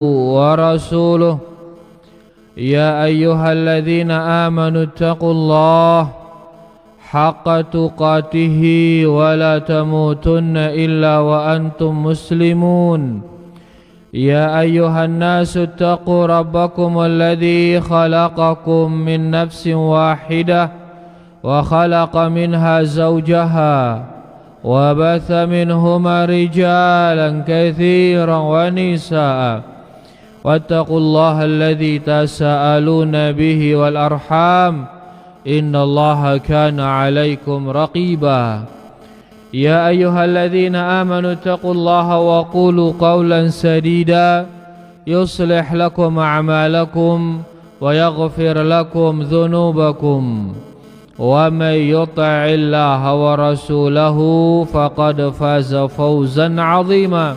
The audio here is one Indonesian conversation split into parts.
ورسوله يا أيها الذين آمنوا اتقوا الله حق تقاته ولا تموتن إلا وأنتم مسلمون يا أيها الناس اتقوا ربكم الذي خلقكم من نفس واحدة وخلق منها زوجها وبث منهما رجالا كثيرا ونساء واتقوا الله الذي تساءلون به والأرحام إن الله كان عليكم رقيبا يا أيها الذين آمنوا اتقوا الله وقولوا قولا سديدا يصلح لكم أعمالكم ويغفر لكم ذنوبكم ومن يطع الله ورسوله فقد فاز فوزا عظيما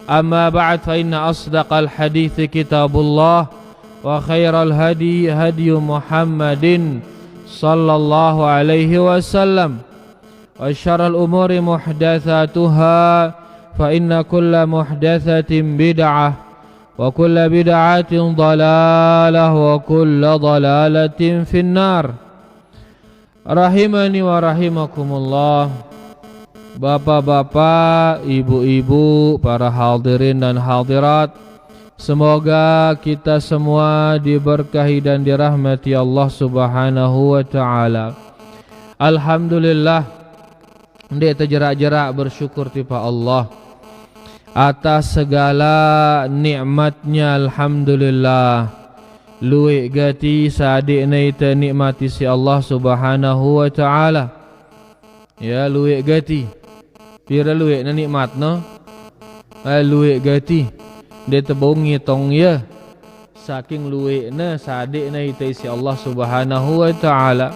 أما بعد فإن أصدق الحديث كتاب الله وخير الهدي هدي محمد صلى الله عليه وسلم وشر الأمور محدثاتها فإن كل محدثة بدعة وكل بدعة ضلالة وكل ضلالة في النار. Rahimani wa rahimakumullah. Bapak-bapak, ibu-ibu, para hadirin dan hadirat, semoga kita semua diberkahi dan dirahmati Allah Subhanahu wa taala. Alhamdulillah, ndek terjerak-jerak bersyukur tipa Allah atas segala nikmatnya. Alhamdulillah, luik gati sadik naita nikmati si Allah Subhanahu wa taala. Ya, luik gati pira luik na nikmat no. Luik gati dia terbongi tong ya saking luik na sadik naita si Allah Subhanahu wa taala.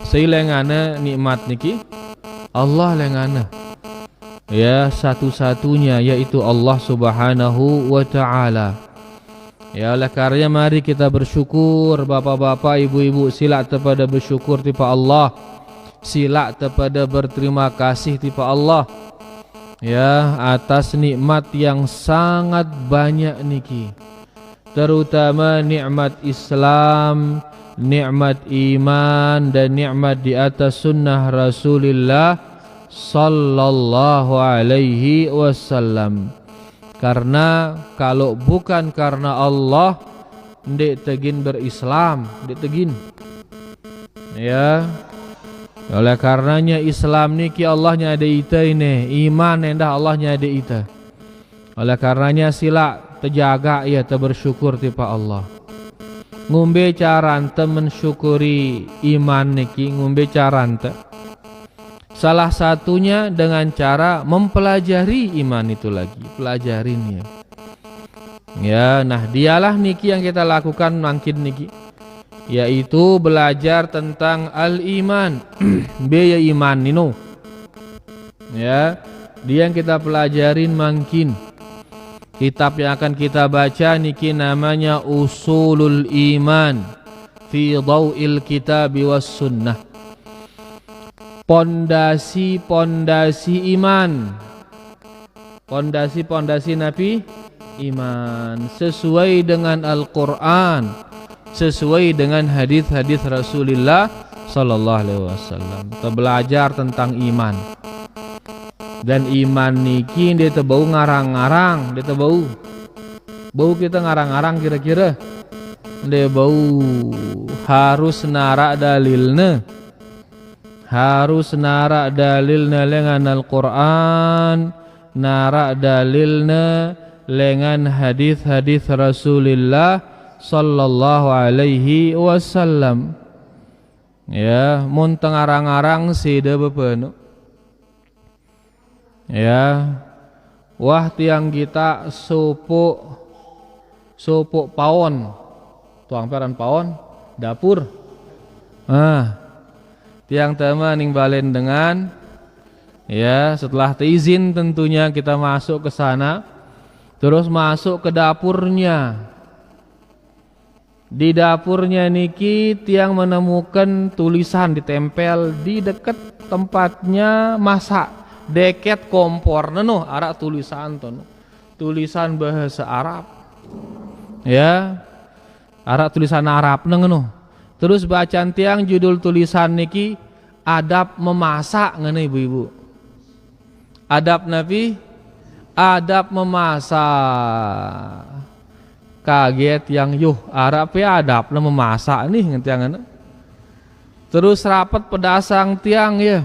Sailengana nikmat niki Allah lengana. Ya, satu-satunya yaitu Allah Subhanahu wa taala. Ya, oleh karena mari kita bersyukur, bapak-bapak, ibu-ibu, silak kepada bersyukur tipa Allah, silak kepada berterima kasih tipa Allah, ya, atas nikmat yang sangat banyak niki, terutama nikmat Islam, nikmat iman dan nikmat di atas sunnah Rasulullah sallallahu alaihi wasallam. Karena kalau bukan karena Allah, ndek tegin berislam, ndek tegin. Ya, oleh karenanya Islam niki Allahnya ada ita ini, iman endah Allahnya ada ita. Oleh karenanya sila terjaga ya, bersyukur tipa Allah. Ngumbe carante mensyukuri iman niki, ngumbe carante. Salah satunya dengan cara mempelajari iman itu lagi, pelajarin ya. Ya, nah dialah niki yang kita lakukan mangkin niki, yaitu belajar tentang al-iman. Biaya iman nino. Ya, dia yang kita pelajarin mangkin. Kitab yang akan kita baca niki namanya Usulul Iman fi Dhau'il Kitab was Sunnah. Pondasi-pondasi iman, pondasi-pondasi Nabi iman, sesuai dengan Al-Quran, sesuai dengan hadis-hadis Rasulullah sallallahu alaihi wasallam. Kita belajar tentang iman. Dan iman niki dia tebau ngarang-ngarang, dia tebau. Bau kita ngarang-ngarang kira-kira. Dia bau harus narak dalilna. Harus narak dalilna lengan Al-Quran, narak dalilna lengan hadis-hadis Rasulullah sallallahu alaihi wasallam. Ya, mun tengarang-arang sida bepenu. Ya, wah tiang kita supuk pawon, tuang peran pawon, dapur. Tiang tema ning balen dengan, ya, setelah izin tentunya kita masuk ke sana, terus masuk ke dapurnya. Di dapurnya niki tiang menemukan tulisan ditempel di dekat tempatnya masak, deket kompor neno arak tulisan tono. tulisan bahasa Arab. Ya. Arab tulisan Arab ngono. Terus bacaan tiang judul tulisan niki adab memasak ngono ibu-ibu. Adab Nabi, adab memasak. Kaget yang Arab ya adab memasak nih ngentiang. Terus rapat pedasang tiang ya.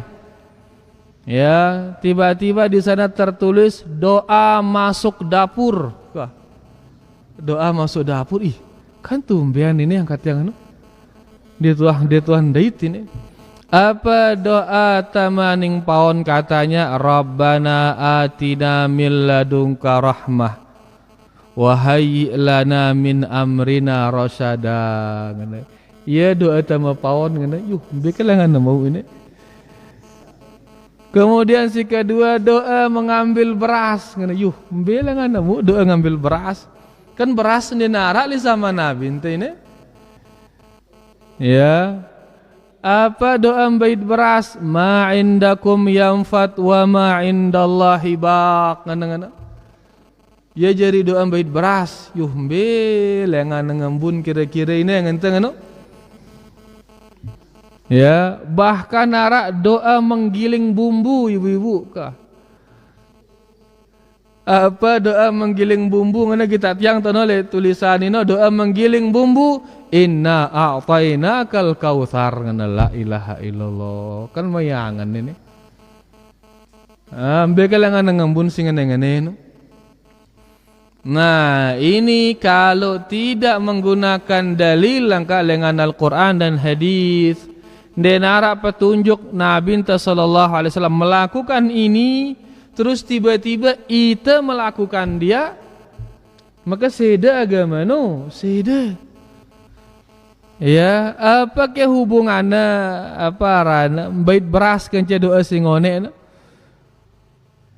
Ya, tiba-tiba di sana tertulis doa masuk dapur. Wah. Doa masuk dapur. Ih, kan tumbean ini yang kata yang dia tuan dait ini. Apa doa tamaning paon katanya Rabbana atina min ladunka rahmah wa hayyi lana min amrina rasyada. Ya doa tama paon ngene. Bekelangan mau ini. Kemudian si kedua doa mengambil beras. Belangan namu doa ngambil beras. Kan beras ini narak li sama Nabi ini. Ya. Apa doa bait beras? Ma indakum yanfat wa ma indallahi baq. Ya jadi doa bait beras. Belangan ngembun kira-kira ini yang ngenteng anu. Ya, bahkan narak doa menggiling bumbu ibu-ibu kah? Apa doa menggiling bumbu ngana kita tiang tonole tulisan ini doa menggiling bumbu inna a'tainakal kautsar ngana la ilaha illallah. Kan mayangan ini. Ambe kalangan ngembun sing ngene-ngene. Nah, ini kalau tidak menggunakan dalil langkah dengan Al-Qur'an dan hadis. Dan arah petunjuk Nabi sallallahu alaihi wasallam melakukan ini, terus tiba-tiba kita melakukan dia, maka seda agama seda. Ya, apa ke hubungannya apa rana bait beras kenca doa singone.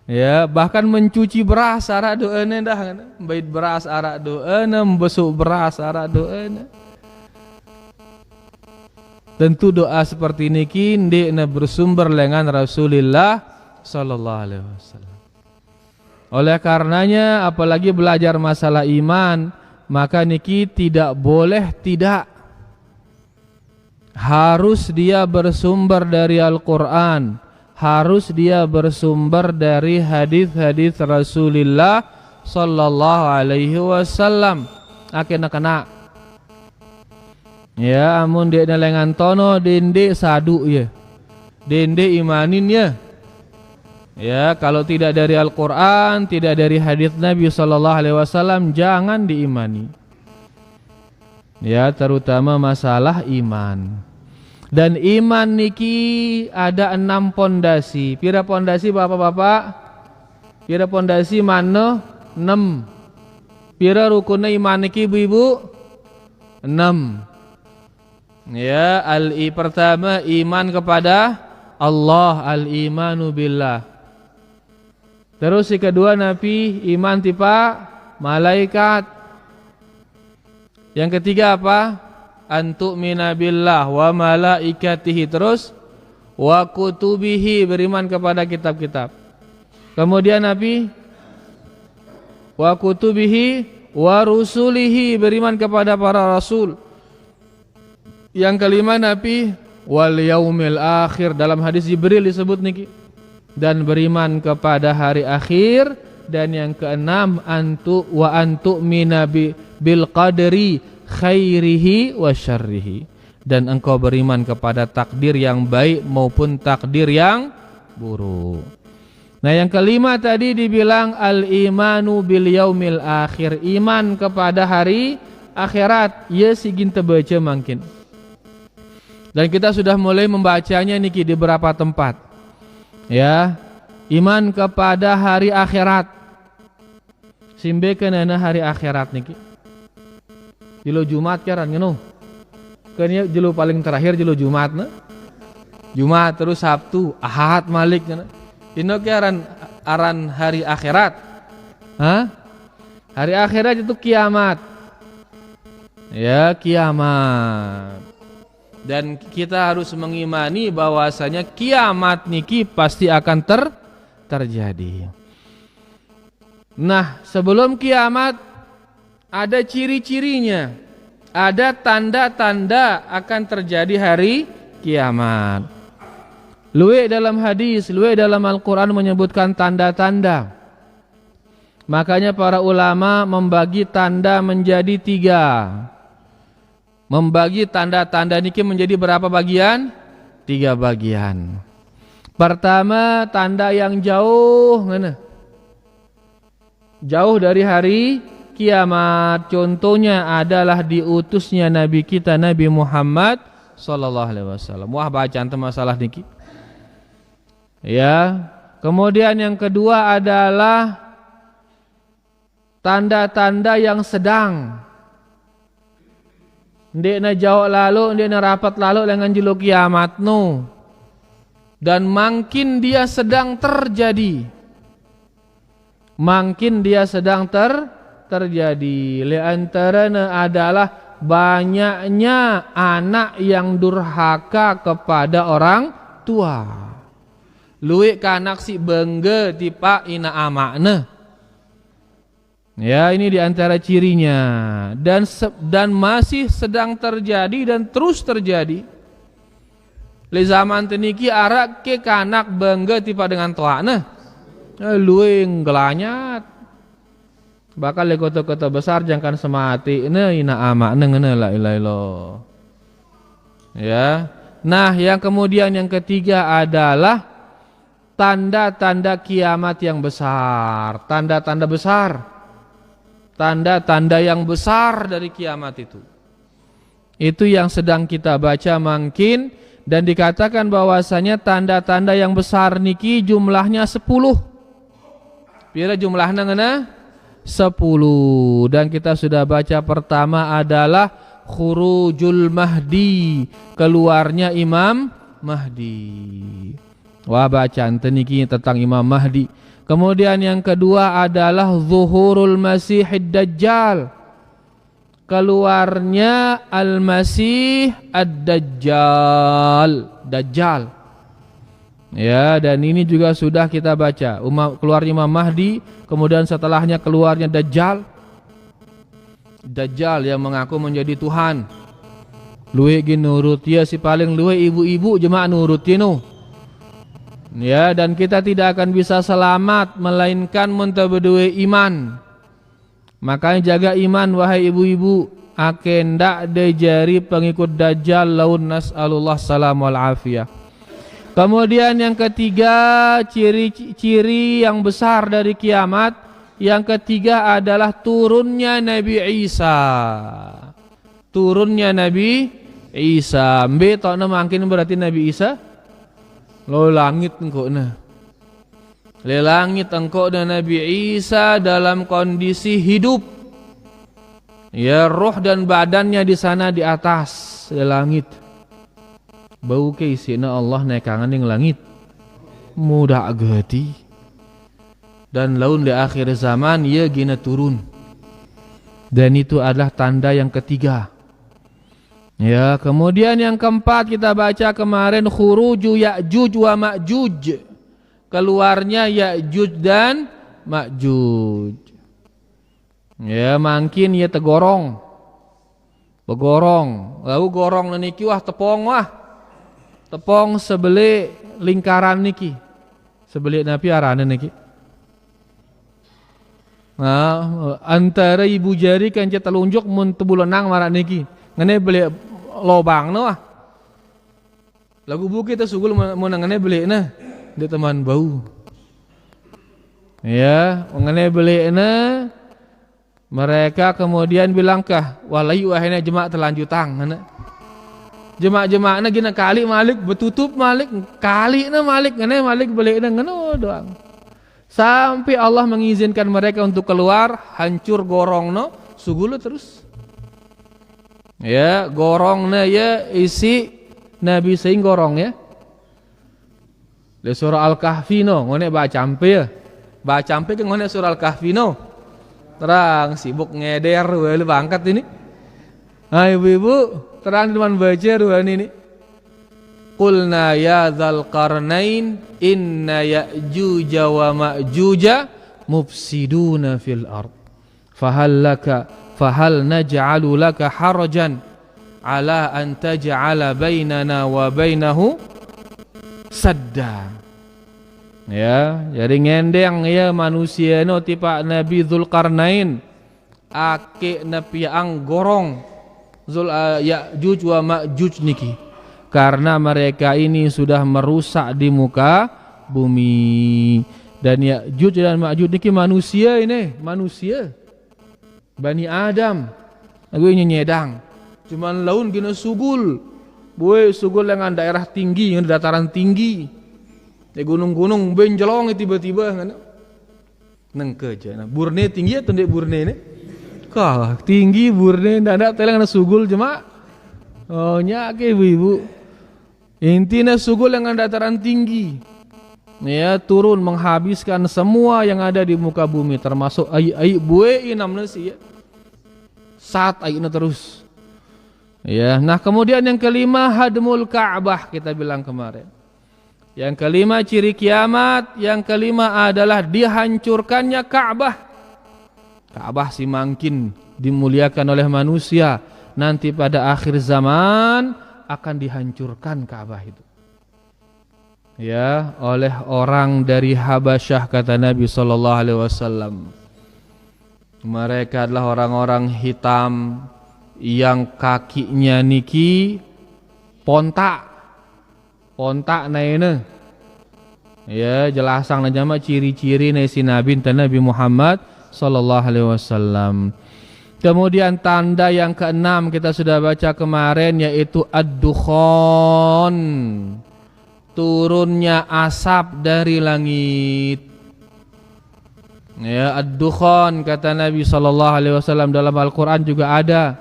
Ya, bahkan mencuci beras ara doane dah bait beras ara doane, membesuk beras ara doane. Tentu doa seperti ini kini bersumber dengan Rasulullah sallallahu alaihi wasallam. Oleh karenanya apalagi belajar masalah iman, maka niki tidak boleh tidak. Harus dia bersumber dari Al-Qur'an, harus dia bersumber dari hadis-hadis Rasulullah sallallahu alaihi wasallam. Kena. Ya amun dia lengan tono dende sadu ya. Dende imanin ya. Ya kalau tidak dari Al-Qur'an, tidak dari hadis Nabi sallallahu alaihi wasallam jangan diimani. Ya terutama masalah iman. Dan iman niki ada 6 pondasi. Pira pondasi Bapak-bapak? Pira pondasi mana? 6. Pira rukunnya iman niki ibu-ibu? 6. Ya, pertama iman kepada Allah, al-imanu billah. Terus yang kedua Nabi iman tipa malaikat. Yang ketiga apa? Antu'mina billah wa malaikatihi. Terus wa kutubihi, beriman kepada kitab-kitab. Kemudian Nabi wa kutubihi wa rusulihi, beriman kepada para rasul. Yang kelima Nabi wal yaumil akhir, dalam hadis Jibril disebut niki, dan beriman kepada hari akhir. Dan yang keenam antu minabi bil qadri khairihi wa syarrihi, dan engkau beriman kepada takdir yang baik maupun takdir yang buruk. Nah yang kelima tadi dibilang al imanu bil yaumil akhir, iman kepada hari akhirat. Ya sigin terbaca mungkin. Dan kita sudah mulai membacanya niki di beberapa tempat. Ya, iman kepada hari akhirat. Simbe kenana hari akhirat niki. Jilo Jumat karan ngono. Kan jilo paling terakhir jilo Jumat na. Jumat terus Sabtu, Ahad, Malik na. Dino aran hari akhirat. Hah? Hari akhirat itu kiamat. Ya, kiamat. Dan kita harus mengimani bahwasanya kiamat niki pasti akan terjadi. Nah, sebelum kiamat ada ciri-cirinya, ada tanda-tanda akan terjadi hari kiamat. Luwih dalam hadis, luwih dalam Al-Quran menyebutkan tanda-tanda. Makanya para ulama membagi tanda menjadi 3. Membagi tanda-tanda niki menjadi berapa bagian? 3 bagian. Pertama, tanda yang jauh, mana? Jauh dari hari kiamat. Contohnya adalah diutusnya Nabi kita Nabi Muhammad sallallahu alaihi wasallam. Wah, bacaan masalah niki. Ya. Kemudian yang kedua adalah tanda-tanda yang sedang. Ndek na jauh lalu, ndek na rapat lalu dengan julu kiamat no. Dan makin dia sedang terjadi. Makin dia sedang terjadi. Liantaranya adalah banyaknya anak yang durhaka kepada orang tua. Luik kanak si bengge tipa ina amakna. Ya, ini diantara cirinya. Dan masih sedang terjadi dan terus terjadi. Li zaman teniki arak ke kanak bengge tipa dengan toakna. Luing gelanyat. Bakal le kota-kota besar jangan semati ina amakna ngene la ilaha illallah. Ya. Nah, yang kemudian yang ketiga adalah tanda-tanda kiamat yang besar. Tanda-tanda besar. Tanda-tanda yang besar dari kiamat itu. Itu yang sedang kita baca mungkin. Dan dikatakan bahwasanya tanda-tanda yang besar niki jumlahnya 10. Pira jumlahnya ngana? 10. Dan kita sudah baca pertama adalah khurujul mahdi, keluarnya Imam Mahdi. Wah, bacaan teniki tentang Imam Mahdi. Kemudian yang kedua adalah zuhurul masihid dajjal, keluarnya al-masih ad-dajjal. Dajjal. Ya, dan ini juga sudah kita baca. Keluar Imam Mahdi, kemudian setelahnya keluarnya Dajjal. Dajjal yang mengaku menjadi Tuhan. Luwe gin nurut ya, si paling luwe ibu-ibu jemaah nurut no. Ya, dan kita tidak akan bisa selamat melainkan mentabedue iman. Makanya jaga iman wahai ibu-ibu. Akendak dejari pengikut Dajjal laun nas'alullah salam wal afiyah. Kemudian yang ketiga, ciri-ciri yang besar dari kiamat. Yang ketiga adalah turunnya Nabi Isa. Turunnya Nabi Isa. Mbe tokna mungkin berarti Nabi Isa. Lo langit engkau na. Le langit engkau na Nabi Isa dalam kondisi hidup. Ya, roh dan badannya di sana di atas di langit. Bau ke isina Allah nekangan yang langit. Mudah agati. Dan laun di akhir zaman ia gina turun. Dan itu adalah tanda yang ketiga. Ya, kemudian yang keempat kita baca kemarin khuruju Ya'juj wa Ma'juj. Keluarnya Ya'juj dan Ma'juj. Ya, makin ya tegorong. Begorong. Lalu gorong niki wah tepong wah. Tepong sebeli lingkaran niki. Sebeli napi arane niki. Nah, antara ibu jari kan telunjuk mun tebulenang marak niki. Ngene beli lobang no ah. Lagu buki kita sugul mau ngene beli na di teman bau. Ya, ngene beli na mereka kemudian bilangkah walai wahina jemaah telanjutang ngene. Jemaah-jemaahna gina kali malik betutup malik kali na malik ngene malik beli na ngene doang. Sampai Allah mengizinkan mereka untuk keluar, hancur gorongno sugul terus. Ya, gorongnya ya isi Nabi Saing gorong ya. Di surah Al-Kahfi no, ngone baca ampe ya. Baca ampe ke ngone surah Al-Kahfi no. Terang sibuk ngeder lu bangkat ini. Hai ibu-ibu, terang teman baca ruan ini. Qulna ya dzal qarnain inna ya'juja wa ma'juja mufsiduna fil ard fahal naj'alu laka harajan ala an taj'ala bainana wa bainahu sadda. Ya, jadi ngendeng ya manusia no tipa Nabi Dzulqarnain ake napiang gorong Ya'juj wa Ma'juj niki, karena mereka ini sudah merusak di muka bumi. Dan Ya'juj dan Ma'juj niki manusia ini, manusia Bani Adam. Aku ini nyedang. Cuman laun gina sugul. Boy sugul dengan daerah tinggi, yang dataran tinggi. Di gunung-gunung benjelong tiba-tiba kan. Nengke aja. Nah, Burne tinggi atau ndek Burne ini? Kah tinggi Burne ndak telang na sugul jemaah. Oh nya ke ibu-ibu. Intinya sugul dengan dataran tinggi. Ya, turun menghabiskan semua yang ada di muka bumi termasuk ai buai inam nasi ya. Saat aina terus. Ya, nah kemudian yang kelima hadmul Ka'bah kita bilang kemarin. Yang kelima ciri kiamat, yang kelima adalah dihancurkannya Ka'bah. Ka'bah si makin dimuliakan oleh manusia, nanti pada akhir zaman akan dihancurkan Ka'bah itu. Ya, oleh orang dari Habasyah kata Nabi sallallahu alaihi wasallam. Mereka adalah orang-orang hitam yang kakinya niki pontak naina. Ya, jelasang nama ciri-ciri nasi Nabi Nabi Muhammad sallallahu alaihi wasallam. Kemudian tanda yang keenam kita sudah baca kemarin yaitu ad-dukhan. Turunnya asap dari langit. Ya, ad-dukhan kata Nabi sallallahu alaihi wasallam dalam Al-Qur'an juga ada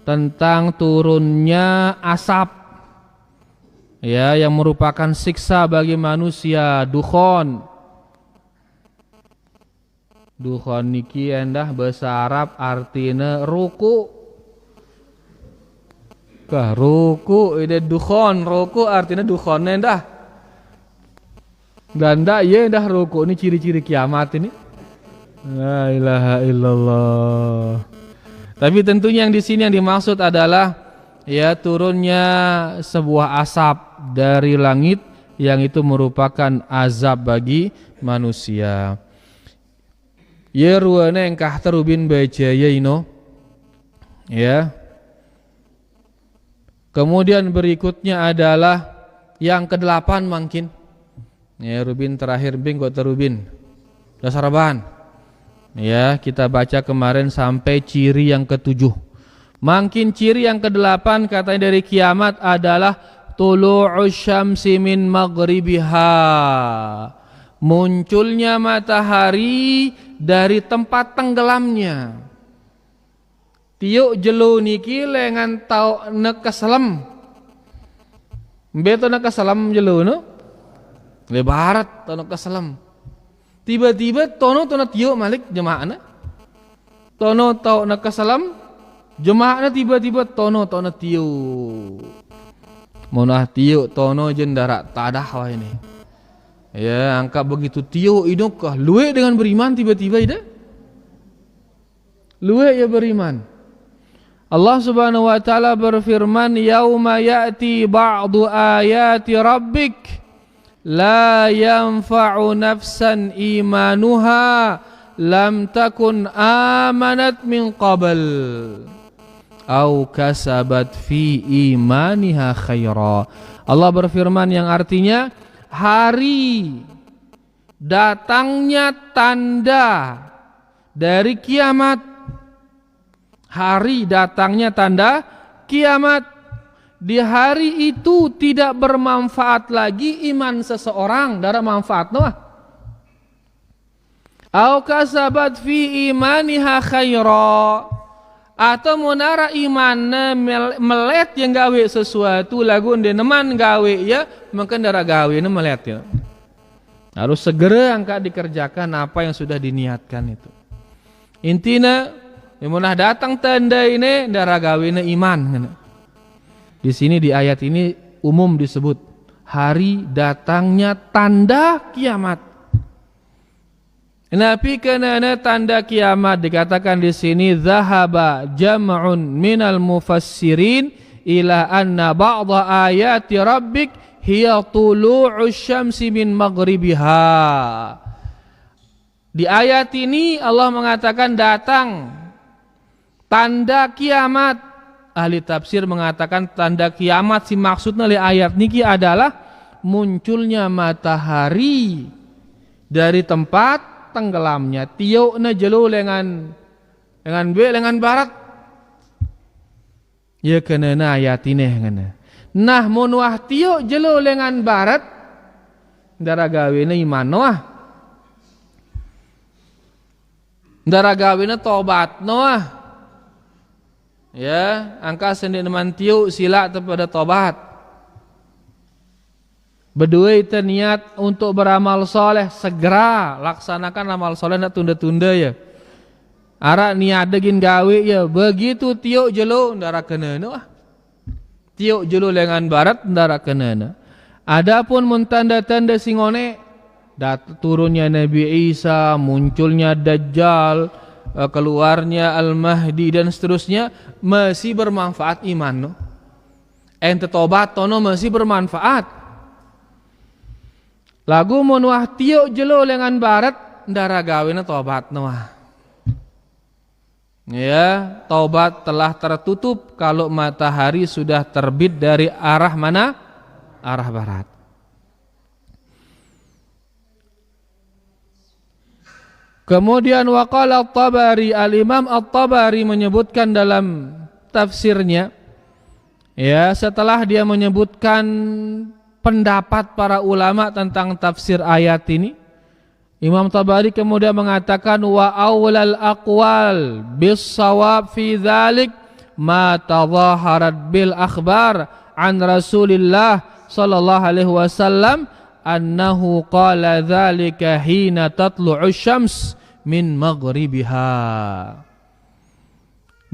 tentang turunnya asap. Ya, yang merupakan siksa bagi manusia, dukhan. Dukhan niki endah bahasa Arab artinya ruku. Kah ruku ide dukhan, ruku artinya dukhan endah. Ganda ye endah ruku ini ciri-ciri kiamat ini. La ilaha illallah. Tapi tentunya yang di sini yang dimaksud adalah ya turunnya sebuah asap dari langit yang itu merupakan azab bagi manusia. Ya ruana yang kahtarubin baca ya ino. Ya. Kemudian berikutnya adalah yang ke-8 mungkin. Ya Rubin terakhir bing kok terubin. Dasaraban. Ya, kita baca kemarin sampai ciri yang ke-7. Mungkin ciri yang ke-8 katanya dari kiamat adalah tulu'us syamsi min maghribiha. Munculnya matahari dari tempat tenggelamnya. Tiuk jelu niki lengan tau nekasalam. Beto nekasalam jelu no? Le barat tau nekasalam. Tiba-tiba tono tiuk malik jemaahna. Tono tau nekasalam. Jemaahna tiba-tiba tono tiuk. Monah tiuk tono jendara tadah wah ini. Ya, angka begitu tiuk idukah luwe dengan beriman tiba-tiba ida. Luwe ya beriman. Allah Subhanahu wa taala berfirman, "Yauma ya'ti ba'du ayati rabbik la yanfa'u nafsan imanuha lam takun amanat min qabl au kasabat fi imaniha khaira." Allah berfirman yang artinya hari datangnya tanda dari kiamat. Hari datangnya tanda kiamat. Di hari itu tidak bermanfaat lagi iman seseorang, darah manfaat noah. Au kasabat fi imaniha khaira. Atau monara imanna melet yang gawe sesuatu lagu ende neman gawe ya, mungkin darah gawe ne melet ya. Harus segera angka dikerjakan apa yang sudah diniatkan itu. Intinya munah datang tanda ini darah gawina iman. Di sini di ayat ini umum disebut hari datangnya tanda kiamat. Nabi kenana tanda kiamat dikatakan di sini zahaba jam'un minal mufassirin ila anna ba'dha ayati rabbik hiya tulu'us syamsi min maghribiha. Di ayat ini Allah mengatakan datang tanda kiamat. Ahli tafsir mengatakan tanda kiamat si maksudnya oleh ayat niki adalah munculnya matahari dari tempat tenggelamnya tiukna jelu lengan barat ya kenana ayat ini ngana nah mun wah tiuk jelu lengan barat ndara gawena iman wah ndara gawena tobat wah ya angka sendiri man tiuk sila kepada tobat. Berdua itu niat untuk beramal soleh, segera laksanakan amal soleh, nak tunda-tunda ya. Arak niat degin gawe ya, begitu tiuk jelo ndara kenana. Tiuk jelo lengan barat ndara kenana. Adapun mentanda-tanda singone, turunnya Nabi Isa, munculnya Dajjal, keluarnya Al-Mahdi dan seterusnya masih bermanfaat iman no. Ente tobat tono masih bermanfaat. Lagu menuah tiuk jelo lengan barat ndara gawena tobat nuah. Ya, tobat telah tertutup kalau matahari sudah terbit dari arah mana? Arah barat. Kemudian waqala At-Tabari, Al-Imam At-Tabari menyebutkan dalam tafsirnya ya, setelah dia menyebutkan pendapat para ulama tentang tafsir ayat ini, Imam Tabari kemudian mengatakan wa awlal aqwal bis shawab fi dzalik ma tadhaharat bil akhbar an Rasulillah sallallahu alaihi wasallam annahu qala dzalika hina tatlu'u syams min maghribiha.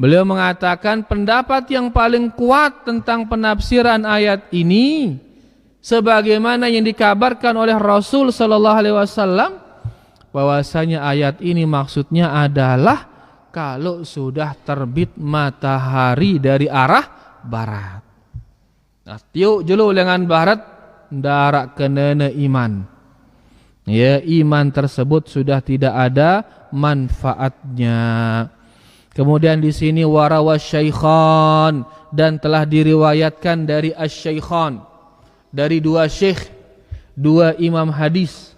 Beliau mengatakan pendapat yang paling kuat tentang penafsiran ayat ini sebagaimana yang dikabarkan oleh Rasul sallallahu alaihi wasallam bahwasanya ayat ini maksudnya adalah kalau sudah terbit matahari dari arah barat. Nah, tiuk jelu lengan barat ndarak kenana iman. Ya, iman tersebut sudah tidak ada manfaatnya. Kemudian di sini warawas syaikhan dan telah diriwayatkan dari asy-syaikhan dari dua syekh, dua imam hadis.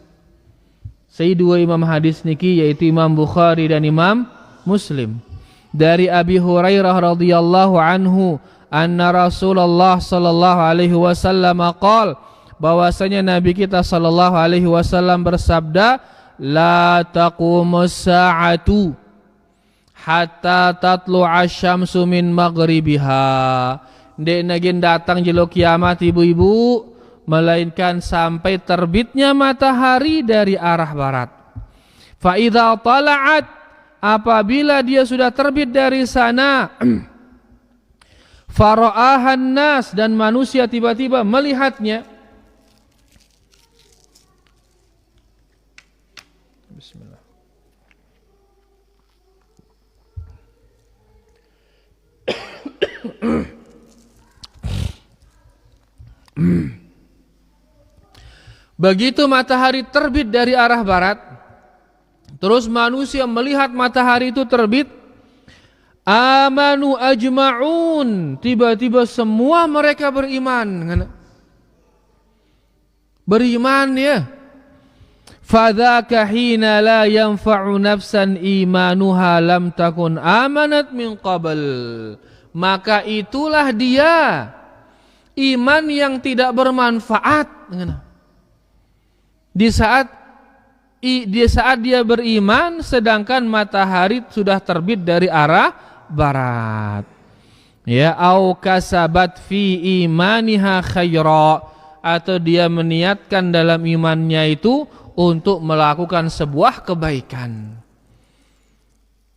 Dua imam hadis niki yaitu Imam Bukhari dan Imam Muslim. Dari Abi Hurairah radhiyallahu anhu anna Rasulullah sallallahu alaihi wasallam qala bahwasanya Nabi kita sallallahu alaihi wasallam bersabda la taqumus sa'atu hatta tatlu'a syamsu min maghribiha. Ndek nagin datang jelo kiamat ibu-ibu melainkan sampai terbitnya matahari dari arah barat. Fa idza tala'at apabila dia sudah terbit dari sana fara'ahan nas dan manusia tiba-tiba melihatnya. Bismillah. Begitu matahari terbit dari arah barat, terus manusia melihat matahari itu terbit, amanu ajma'un, tiba-tiba semua mereka beriman. Beriman ya. Fadzaka hina la yanfa'u nafsan imanuha lam takun amanat min qabl. Maka itulah dia iman yang tidak bermanfaat. Di saat dia beriman sedangkan matahari sudah terbit dari arah barat. Ya, au kasabat fi imaniha khaira, atau dia meniatkan dalam imannya itu untuk melakukan sebuah kebaikan.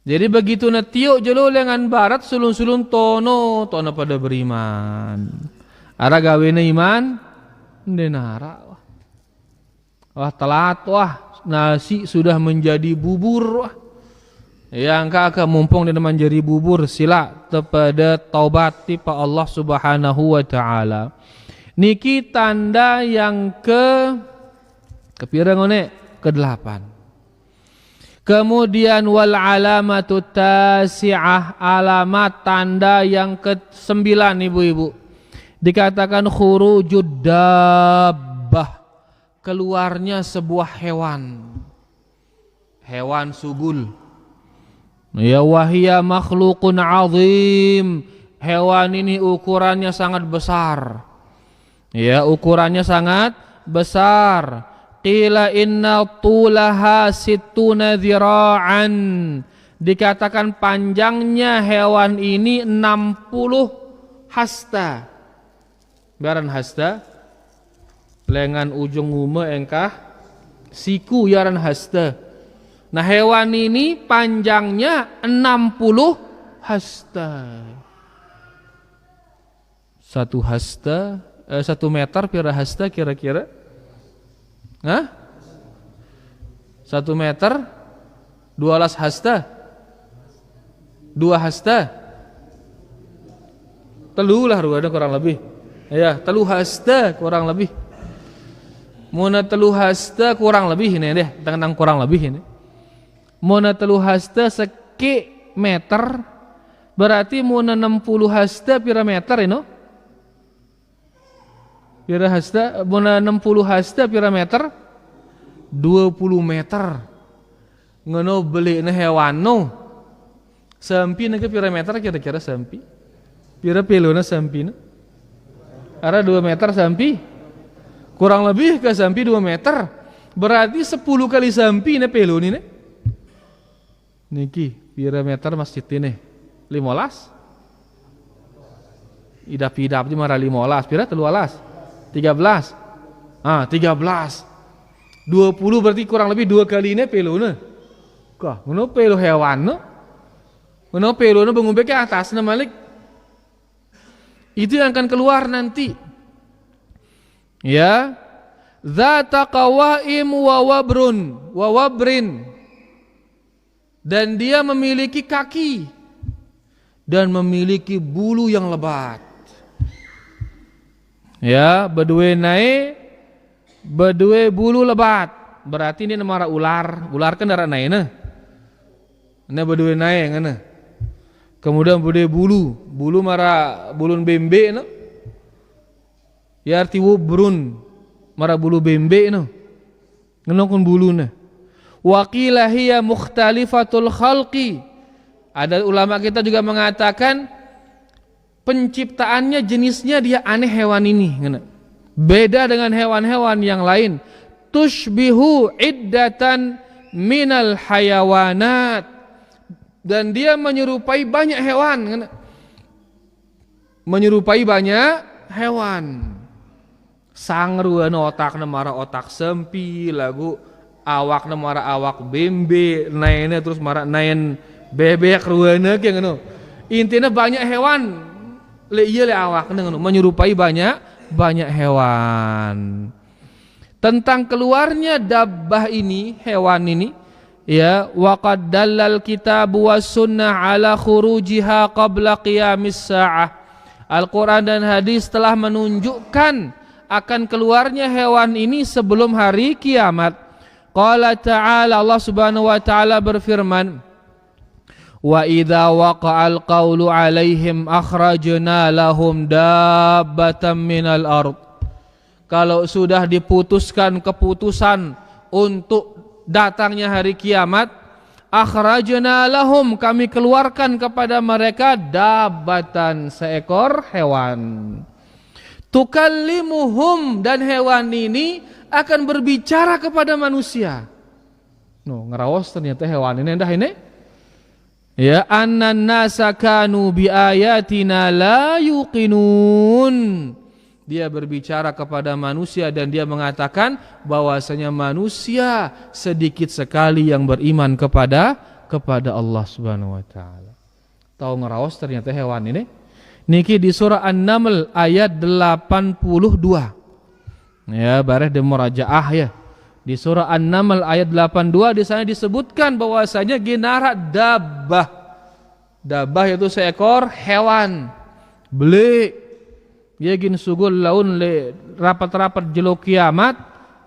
Jadi begitu netiuk jelo lengan barat sulun-sulun tono pada beriman. Ara gawene iman denara. Wah telat, wah nasi sudah menjadi bubur. Yang kakak mumpung dia menjadi bubur sila kepada taubat tipa Allah Subhanahu wa taala. Niki tanda yang kepira ngone ke-8. Kemudian wal alamatu tasi'ah, alamat tanda yang ke-9 ibu-ibu. Dikatakan khurujud dabbah, keluarnya sebuah hewan. Hewan sugul. Ya wahia makhlukun azim. Hewan ini ukurannya sangat besar. Ya, ukurannya sangat besar. Qila inna tulaha sittuna dhira'an. Dikatakan panjangnya hewan ini 60 hasta. Baran hasta lengan ujung ngume engkah siku yaran hasta. Nah hewan ini panjangnya 60 hasta. 1 hasta 1 meter pira hasta kira-kira? Hah? 1 meter 12 hasta? 2 hasta? Telu lah ruada kurang lebih. Ya, telu hasta kurang lebih. Muna telu hasta kurang lebih ini deh, tentang kurang lebih ini. Muna telu hasta seki meter berarti muna 60 hasta pira meter ini? Pira hasta, muna 60 hasta pira meter? 20 meter. Ngono beli na hewan no. Sampi na ke pira meter kira-kira sampi? Pira pelo na sampi na? Ada 2 meter sampi? Kurang lebih ke sampi 2 meter. Berarti 10 kali sampi na pelo ni ne? Niki pira meter masjid ini? 15? Idap-idap di marah 15, pira 13? 13? 13. 20 berarti kurang lebih 2 kali ini pelo na. Kah, ngono pelo hewan no? Ngono pelo na bengumbe ke atas na malik. Itu yang akan keluar nanti. Ya. Dzata qawaim wa wabrin. Dan dia memiliki kaki dan memiliki bulu yang lebat. Ya, bedue bulu lebat. Berarti ini namanya ular. Ular kan darah naik nah. Ini bedue naik ngana. Kemudian bedue bulu mara bulun bembe no. Ya arti wubrun mara bulu bembe no. Ngenokun bulu na. Waqilah hiya mukhtalifatul khalqi. Ada ulama kita juga mengatakan penciptaannya jenisnya dia aneh hewan ini. Beda dengan hewan-hewan yang lain. Tushbihu iddatan minal hayawanat. Dan dia menyerupai banyak hewan. Menyerupai banyak hewan. Sangruan otakna mara otak sempi lagu. Awak mara awak bembe, nainnya terus mara nain bebek ruana kayak ngono. Intinya banyak hewan. Le iya le awak ngono menyerupai banyak hewan. Tentang keluarnya dabbah ini, hewan ini, ya waqad dallal kitab was sunnah ala khurujiha qabla qiyamis saah. Al-Qur'an dan hadis telah menunjukkan akan keluarnya hewan ini sebelum hari kiamat. Qala ta'ala, Allah subhanahu wa ta'ala berfirman, wa idza waqa'al qawlu alaihim akhrajna lahum dabbatan minal ard. Kalau sudah diputuskan keputusan untuk datangnya hari kiamat, akhrajna lahum, kami keluarkan kepada mereka dabbatan, seekor hewan. Tukallimuhum, dan hewan ini akan berbicara kepada manusia. No, ngerawas ternyata hewan ini dah ini. Ya, annan nasa kanu bi ayatina la yuqinun. Dia berbicara kepada manusia dan dia mengatakan bahwasanya manusia sedikit sekali yang beriman kepada Allah Subhanahu wa taala. Tahu ngerawas ternyata hewan ini. Niki di surah An-Naml ayat 82. Ya, bareh de murajaah ya. Di surah An-Naml ayat 82 di sana disebutkan bahwasanya ginara dabbah. Dabbah itu seekor hewan. Beli dia gin sugul laun le rapat-rapat jelo kiamat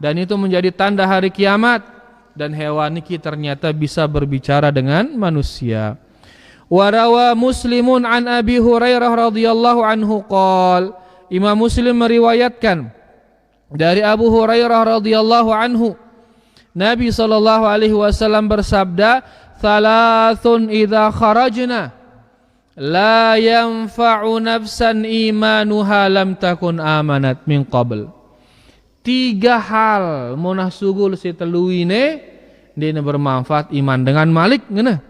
dan itu menjadi tanda hari kiamat dan hewan ini ternyata bisa berbicara dengan manusia. Warawa Muslimun an Abi Hurairah radhiyallahu anhu qol. Imam Muslim meriwayatkan dari Abu Hurairah radhiyallahu anhu, Nabi sallallahu alaihi wasallam bersabda, "Thalathun idza kharajna la yanfa'u nafsan imanuha lam takun amanat min qabl." 3 hal munah sugul si teluine dina bermanfaat iman dengan malik ngena.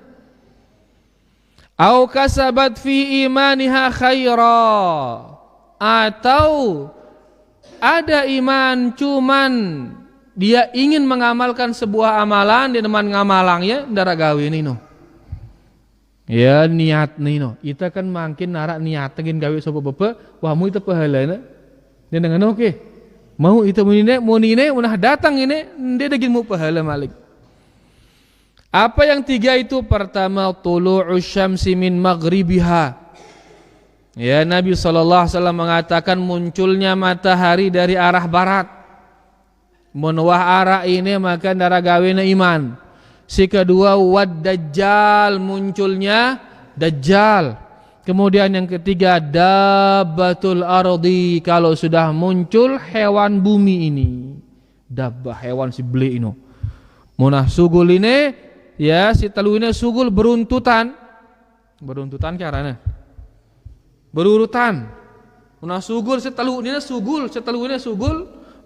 Au kasabat fi imaniha khaira, atau ada iman cuman dia ingin mengamalkan sebuah amalan dia teman ngamalangnya ndara gawe nino. Ya niat nino. Ita kan makin narak niat ngin gawe sapa bebe, wah mu itu pahalana. Dia dengan oke. Mau itu munine unah datang ini dia daging mu pahala malik. Apa yang 3 itu? Pertama, tulu'us syamsi min maghribiha. Ya, Nabi sallallahu alaihi wasallam mengatakan munculnya matahari dari arah barat. Munwah arah ini maka ndara gawena iman. Si kedua, wad dajjal, munculnya dajjal. Kemudian yang ketiga, dabbatul ardi, kalau sudah muncul hewan bumi ini. Dabbah hewan si beli ini. Munah sugul ini ya si teluine sugul beruntutan caranya berurutan. Munah sugul si teluine sugul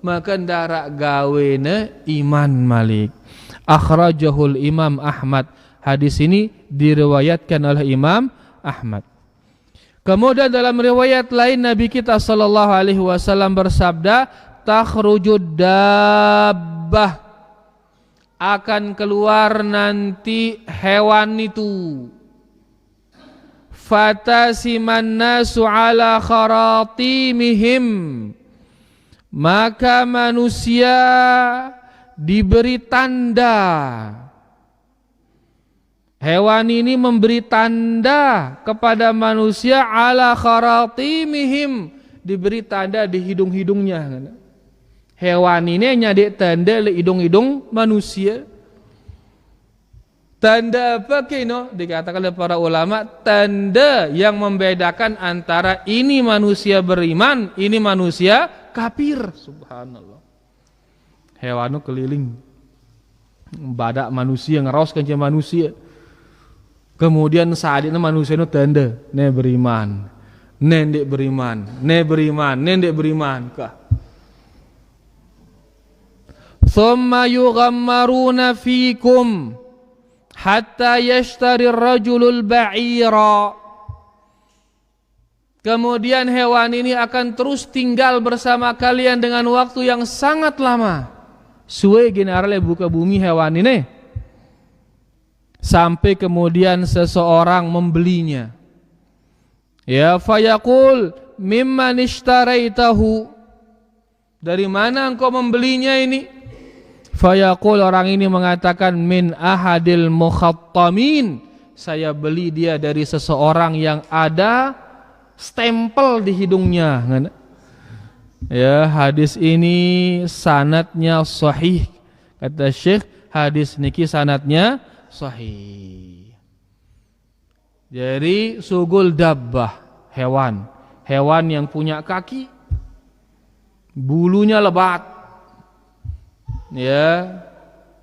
maka ndara gawena iman malik. Akhrajahul Imam Ahmad. Hadis ini diriwayatkan oleh Imam Ahmad. Kemudian dalam riwayat lain Nabi kita sallallahu alaihi wasallam bersabda, takhrujud dabbah, akan keluar nanti hewan itu. Fatasiman nasu ala kharatimihim, maka manusia diberi tanda. Hewan ini memberi tanda kepada manusia ala kharatimihim, diberi tanda di hidung-hidungnya. Hewan ini nyadik tanda le hidung-hidung manusia. Tanda apa kino? Dikatakan oleh para ulama, tanda yang membedakan antara ini manusia beriman, ini manusia kafir. Subhanallah. Hewan itu keliling badak manusia, ngeraus kencing manusia. Kemudian saat itu manusia itu tanda, ne beriman, nendek beriman, ne beriman, nendek beriman. Kah? Thumma yughammaruna fikum hatta yashtari ar-rajulul ba'ira. Kemudian hewan ini akan terus tinggal bersama kalian dengan waktu yang sangat lama. Suwe generale buka bumi hewan ini sampai kemudian seseorang membelinya. Ya fayaqul mimman ishtaraitahu, dari mana engkau membelinya ini? Fayaqul, orang ini mengatakan min ahadil mukhattamin, saya beli dia dari seseorang yang ada stempel di hidungnya. Ya, hadis ini sanadnya sahih. Kata Syekh, hadis niki sanadnya sahih. Jadi sugul dabbah, hewan yang punya kaki, bulunya lebat. Ya,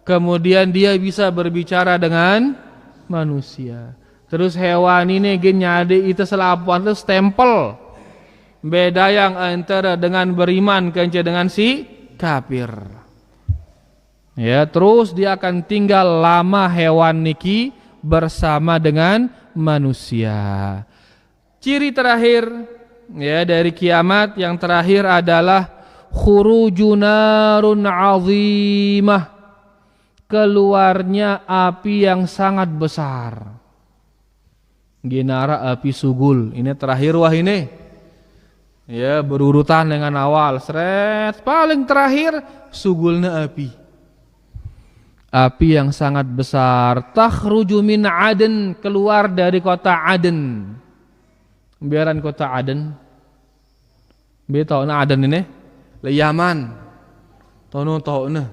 kemudian dia bisa berbicara dengan manusia. Terus hewan ini nyade itu selapuan itu stempel. Beda yang antara dengan beriman kence dengan si kafir. Ya, terus dia akan tinggal lama hewan niki bersama dengan manusia. Ciri terakhir ya dari kiamat yang terakhir adalah khurujunarun azimah, keluarnya api yang sangat besar. Ginara api sugul, ini terakhir wah ini. Ya, berurutan dengan awal. Seret, paling terakhir sugulna api. api yang sangat besar. Takhruju min Aden, keluar dari kota Aden. Biaran kota Aden. Tahu na Aden ini? Le Yaman. Tahu na.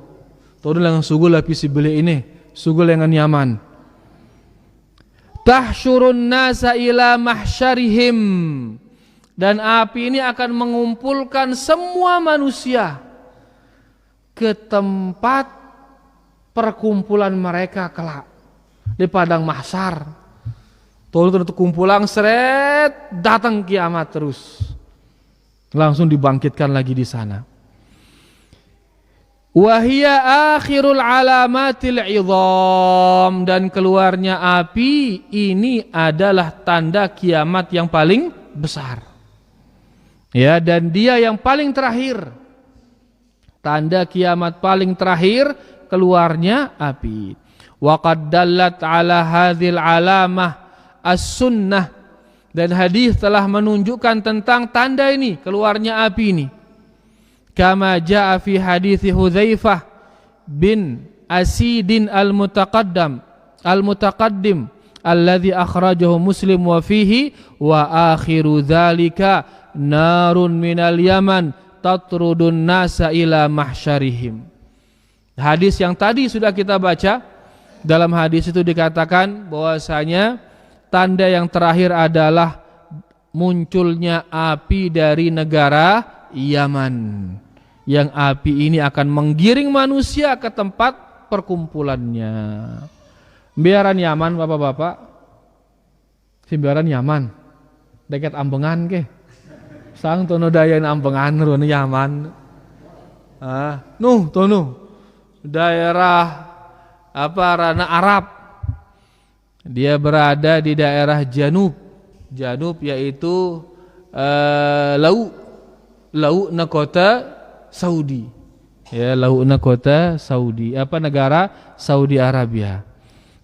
Tahu lang sugul api si beli ini. Sugul dengan Yaman. Tahsyurun nasa ila mahsyarihim, dan api ini akan mengumpulkan semua manusia ke tempat perkumpulan mereka kelak di padang mahsyar. Tolong kumpulan seret, datang kiamat terus, langsung dibangkitkan lagi di sana. Wahia akhirul alamatil idham, dan keluarnya api ini adalah tanda kiamat yang paling besar. Ya, dan dia yang paling terakhir. Tanda kiamat paling terakhir keluarnya api. Wa qad dallat ala hadhil alamah as-sunnah, dan hadis telah menunjukkan tentang tanda ini, keluarnya api ini. Kama jaa fi hadits Hudzaifah bin Asidin al-Mutaqaddim alladhi akhrajahu Muslim wa fihi wa akhiru dzalika narun minal Yaman tatrudun nasa ila mahsyarihim. Hadis yang tadi sudah kita baca, dalam hadis itu dikatakan bahwasanya tanda yang terakhir adalah munculnya api dari negara Yaman, yang api ini akan menggiring manusia ke tempat perkumpulannya. Biaran Yaman, bapak-bapak, biaran Yaman dekat Ambengan ke sang tono dayan Ambengan rone Yaman. Tono daerah rana Arab. Dia berada di daerah Janub yaitu laukna kota Saudi. Ya, laukna kota Saudi. Negara Saudi Arabia.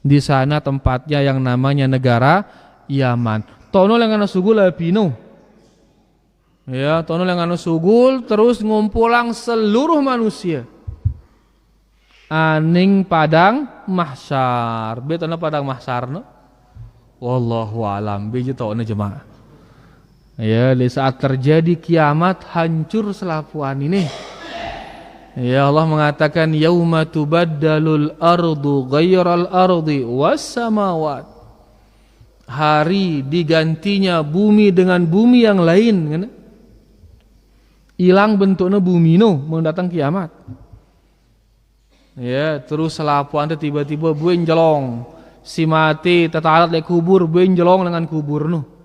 Di sana tempatnya yang namanya negara Yaman. Tono lengan sugul pino. Ya, tono lengan sugul terus ngumpulang seluruh manusia. Aning padang mahsyar. Betona padang mahsyar no. Wallahu alam. Beje tono jemaah. Ya, di saat terjadi kiamat hancur selapuan ini. Ya, Allah mengatakan yauma tubaddalul ardu ghairal ardi was samawat. Hari digantinya bumi dengan bumi yang lain, kan? Hilang bentuknya bumi no, mendatang kiamat. Ya, terus selapuan tiba-tiba buin jelong. Si mati tetarat le kubur buin jelong dengan kubur no.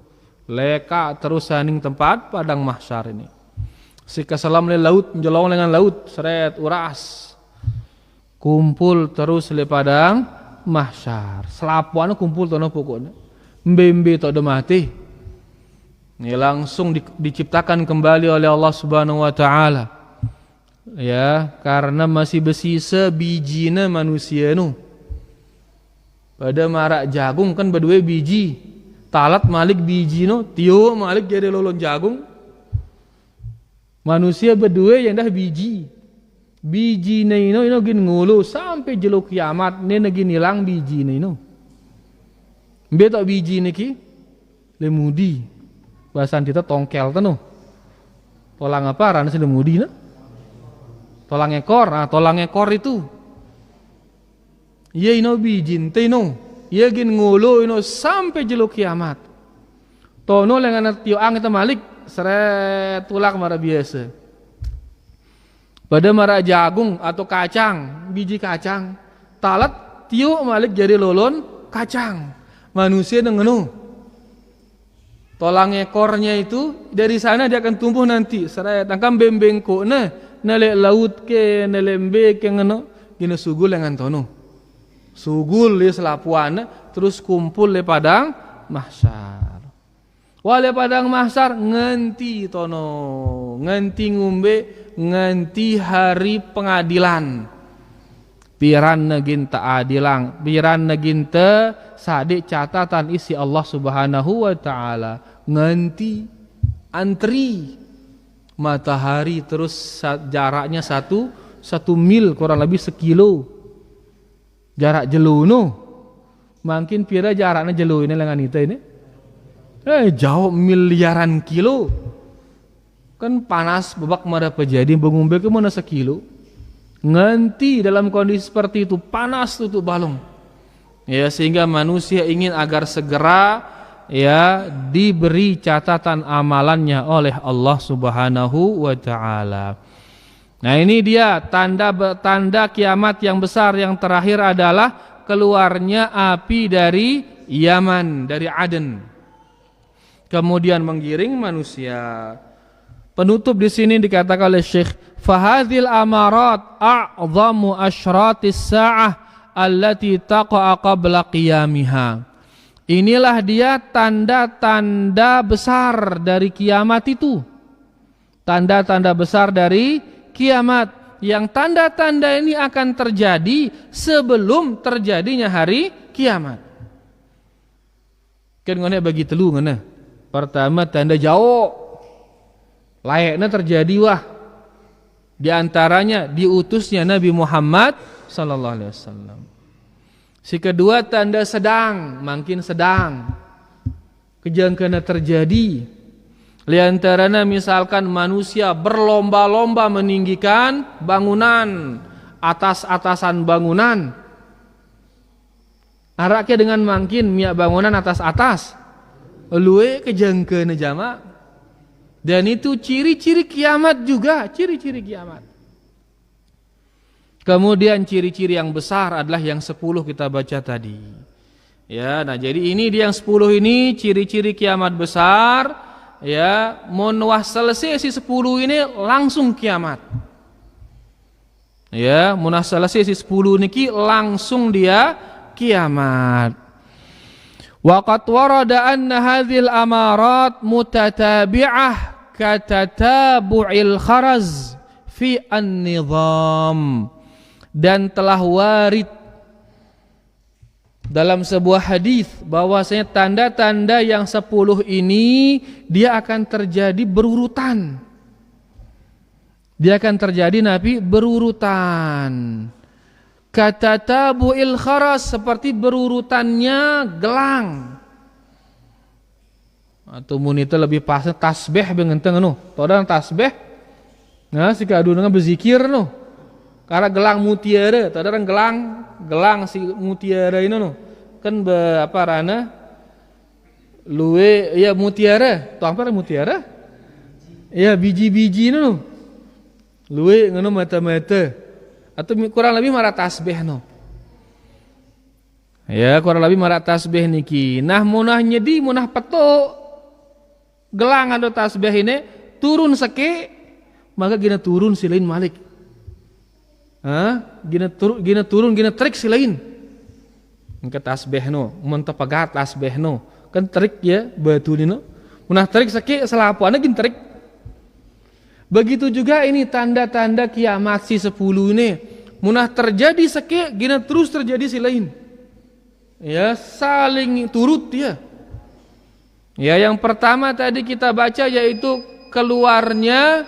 Leka terus saning tempat padang mahsyar ini. Si keselam le laut menjelong dengan laut, seret uras. Kumpul terus le padang mahsyar. Selapuan kumpul tono pokoknya. Mbembe tok de mati. Ini langsung diciptakan kembali oleh Allah Subhanahu wa taala. Ya, karena masih bersisa bijina manusia nu. Pada marak jagung kan berdua biji. Talat malik biji no, tio malik jadi lolon jagung. Manusia berdua yang dah biji. Biji ino gin ngulu sampai jeluk kiamat ne gin hilang biji ino. Betok biji niki lemudi. Bahasan kita tongkel tano. Tolang apa rana lemudi na? Tolang ekor, tolang ekor itu. Iya ino biji ente ino. Ia gin ngulu ino sampai jeluk kiamat. Tono lengan tio ang itu malik seret tulak mara biasa. Pada mara jagung atau kacang, biji kacang, talat tio malik jadi lolon kacang. Manusia dengan tolang ekornya itu dari sana dia akan tumbuh nanti. Seret tangkam bembengko nale laut ke nalembe ke ngono gina sugul dengan tono. Sugul le selapuan terus kumpul le padang mahsyar. Wale padang mahsyar ngenti tono, ngenti ngumbe, ngenti hari pengadilan. Piran negin taadilang, piran negin te sadik catatan isi Allah Subhanahu wa taala. Ngenti antri matahari terus jaraknya satu mil kurang lebih sekilo. jarak jelu nu. Makin pira jaraknya jelu ini dengan itu ini? Jauh miliaran kilo. Kan panas babak mara pejadi bengumbe ke mana sekilo. Nganti dalam kondisi seperti itu panas tuh balong. Ya, sehingga manusia ingin agar segera ya diberi catatan amalannya oleh Allah Subhanahu wa taala. Nah, ini dia tanda kiamat yang besar yang terakhir adalah keluarnya api dari Yaman, dari Aden. Kemudian menggiring manusia. Penutup di sini dikatakan oleh Syekh, "Fahadhil amarat a'zamu asyratis sa'ah allati taqa'a qabla qiyamiha." Inilah dia tanda-tanda besar dari kiamat itu. Tanda-tanda besar dari kiamat. Yang tanda-tanda ini akan terjadi sebelum terjadinya hari kiamat. Kan ngene bagi telu ngene. Pertama tanda jauh. Layaknya terjadi wah. Di antaranya diutusnya Nabi Muhammad sallallahu alaihi wasallam. Si kedua tanda sedang, makin sedang. Kejangkana terjadi. Di antaranya misalkan manusia berlomba-lomba meninggikan bangunan, atas-atasan bangunan. Araknya dengan makin miak bangunan atas-atas. Luwe kejangkana jama'. Dan itu ciri-ciri kiamat juga, ciri-ciri kiamat. Kemudian ciri-ciri yang besar adalah yang 10 kita baca tadi. Ya, nah jadi ini dia yang 10 ini ciri-ciri kiamat besar. Ya, munwah selesai si 10 ini langsung kiamat. Ya, munwah selesai si 10 niki langsung dia kiamat. Waqad warada anna hadhil amarat mutatabi'ah katatabu'il kharaz fi an-nizam. Dan telah warid dalam sebuah hadis bahwasanya tanda-tanda yang 10 ini dia akan terjadi berurutan. Dia akan terjadi Nabi berurutan. Katatabu'il kharaz, seperti berurutannya gelang. Atau mun itu lebih pas tasbih bengenteng anu. Todang tasbih. Nah, si kadu dengan berzikir nu. Karena gelang mutiara, todang gelang si mutiara ini nu. Kan apa rana? Luwe ya mutiara. Tuh apa mutiara? Ya biji-biji nu. Luwe ngono mata-mata. Atau kurang lebih marah tasbih no. Ya kurang lebih marah tasbih niki. Nah munah nyedi munah petuk gelang atau tasbih ini turun seke maka gina turun si lain malik. Gina turun gina trik si lain. Ke tasbih no, mentepagat tasbih no. Kan trik ya batu ni no. Munah trik seke selapuannya gina trik. Begitu juga ini tanda-tanda kiamat si 10 ini. Munah terjadi seke, gina terus terjadi si lain. Ya, saling turut ya. Ya, yang pertama tadi kita baca yaitu keluarnya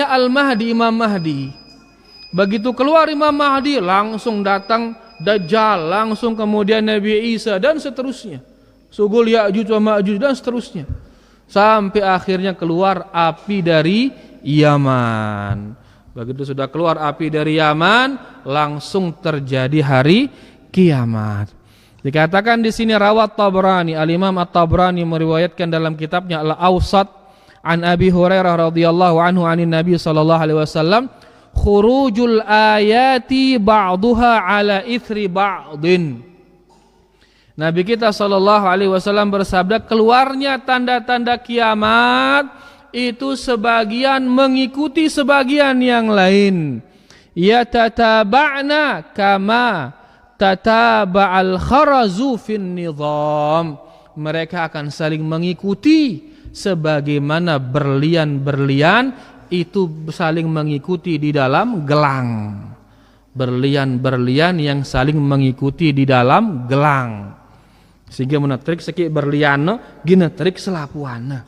Al-Mahdi, Imam Mahdi. Begitu keluar Imam Mahdi, langsung datang Dajjal, langsung kemudian Nabi Isa dan seterusnya. Sugul Ya'juj wa Ma'juj dan seterusnya. Sampai akhirnya keluar api dari Yaman. Begitu sudah keluar api dari Yaman, langsung terjadi hari kiamat. Dikatakan di sini rawat Tabrani, Al-Imam At-Tabrani meriwayatkan dalam kitabnya Al-Awsat an Abi Hurairah radhiyallahu anhu anin Nabi sallallahu alaihi wasallam, khurujul ayati ba'duha ala ithri ba'din. Nabi kita sallallahu alaihi wasallam bersabda, keluarnya tanda-tanda kiamat itu sebagian mengikuti sebagian yang lain. Yatataba'na kama tataba'al kharazu fin nizam. Mereka akan saling mengikuti sebagaimana berlian-berlian itu saling mengikuti di dalam gelang. Berlian-berlian yang saling mengikuti di dalam gelang. Sehingga menatrik seki berlian gina trik selapuana.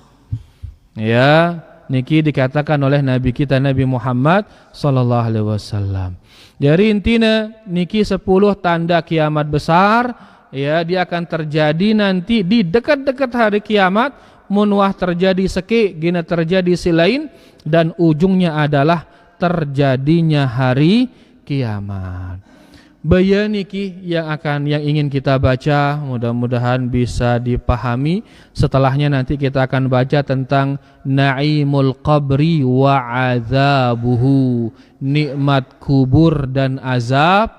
Ya, niki dikatakan oleh Nabi kita Nabi Muhammad sallallahu alaihi wasallam. Jadi intinya niki 10 tanda kiamat besar, ya, dia akan terjadi nanti di dekat-dekat hari kiamat, mun wah terjadi seki gina terjadi silain, dan ujungnya adalah terjadinya hari kiamat. Baya niki yang ingin kita baca, mudah-mudahan bisa dipahami. Setelahnya nanti kita akan baca tentang naimul qabri wa azabuhu, nikmat kubur dan azab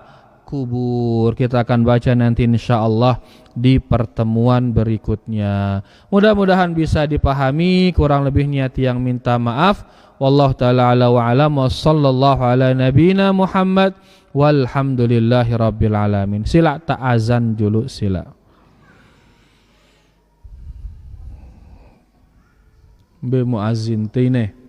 kubur. Kita akan baca nanti insyaallah di pertemuan berikutnya. Mudah-mudahan bisa dipahami, kurang lebihnya tiang minta maaf. Wallahu taala ala wa alam wa sallallahu ala nabiyina Muhammad walhamdulillahi rabbil alamin. Sila ta'azan dulu sila. Be muazin tine.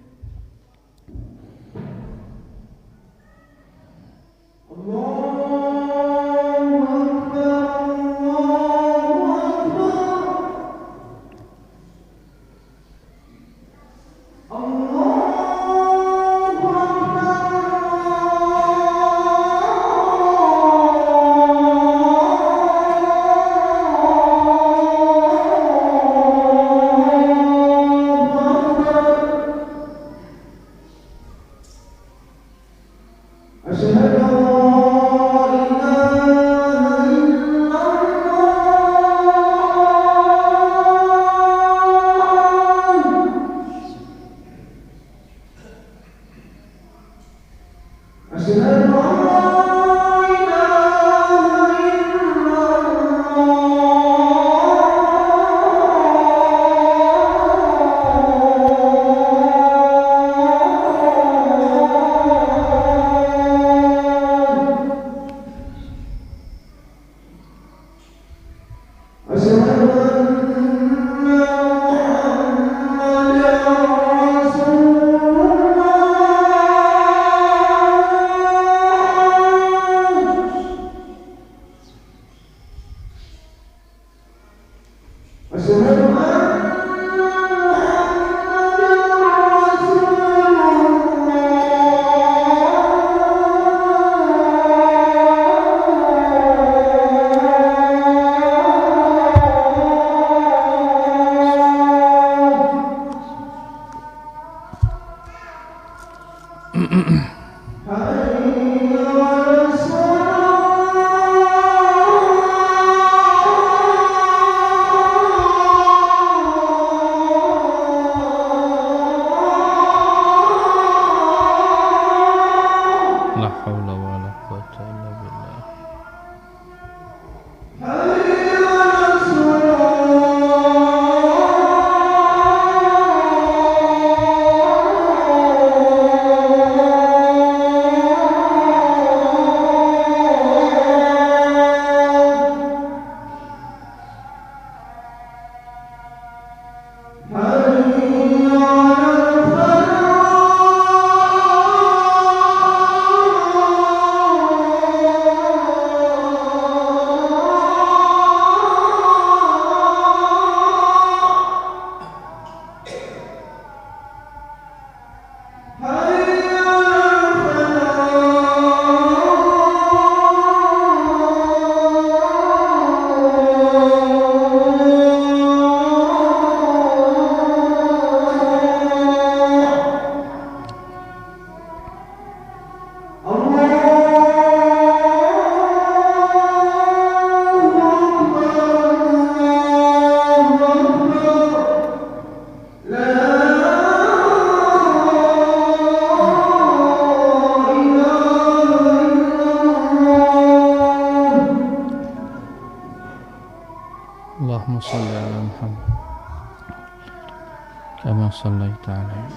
صليت عليه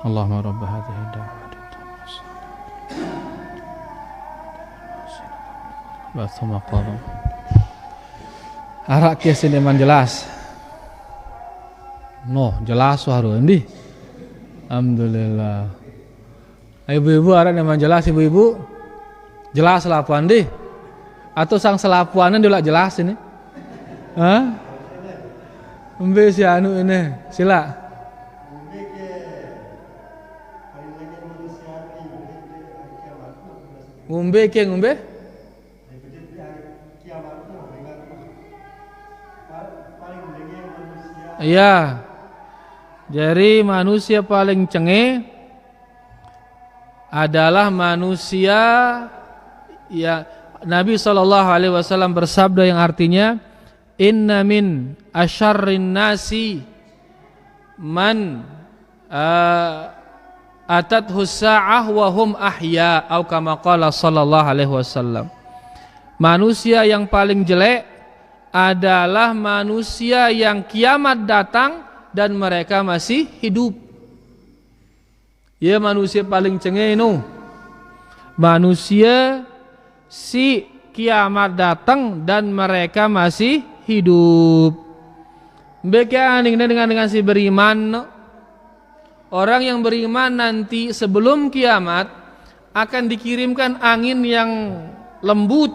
اللهم رب هذه الدعوة ثم قضى arak kias ini man jelas jelas suara ini alhamdulillah ibu-ibu arak memang jelas ibu-ibu Jelas selapuan deh. Atau sang selapuanan dia jelas ini. Hah? Umbe si anu ini, sila. Ngombe ke ngombe? Iya. Jadi manusia paling cengeh adalah manusia ya. Nabi SAW bersabda yang artinya inna min asyarrin nasi man atathu sa'ah wa hum ahya atau kama qala sallallahu alaihi wasallam. Manusia yang paling jelek adalah manusia yang kiamat datang dan mereka masih hidup. Ya, manusia paling cengeh itu manusia si kiamat datang dan mereka masih hidup. Beda dengan si beriman. Orang yang beriman nanti sebelum kiamat akan dikirimkan angin yang lembut.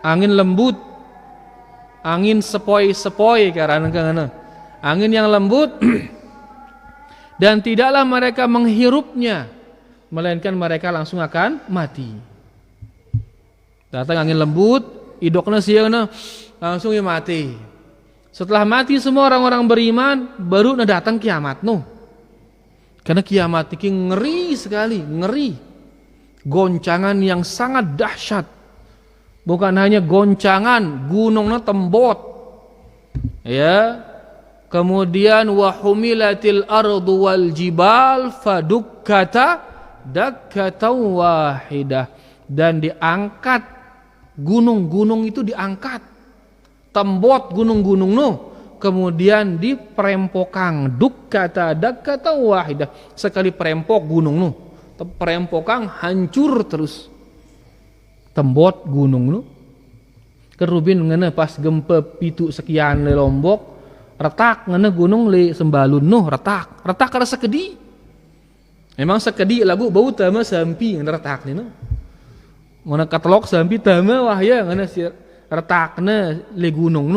Angin lembut. Angin sepoi-sepoi karena angin yang lembut dan tidaklah mereka menghirupnya melainkan mereka langsung akan mati. Datang angin lembut, idokna siangna langsung ya mati. Setelah mati semua orang-orang beriman baru datang kiamat Karena kiamat ini ngeri sekali, ngeri. Goncangan yang sangat dahsyat. Bukan hanya goncangan, gunungnya tembot. Ya. Kemudian wa humilatil ardu wal jibal fadukkata dakkatan wahidah, dan diangkat gunung-gunung itu diangkat. Tembot gunung-gunung kemudian diperempokang dukkata dakkatan wahidah, sekali perempok gunung perempokang hancur terus. Tembot gunung kerubin ngene pas gempa pitu sekian le Lombok retak ngene gunung le Sembalun retak kada sekedi. Emang sekedi lagu bau tama sampi ngene retak ni ngene katalog sampi tama wah ya ngene si retakna le gunung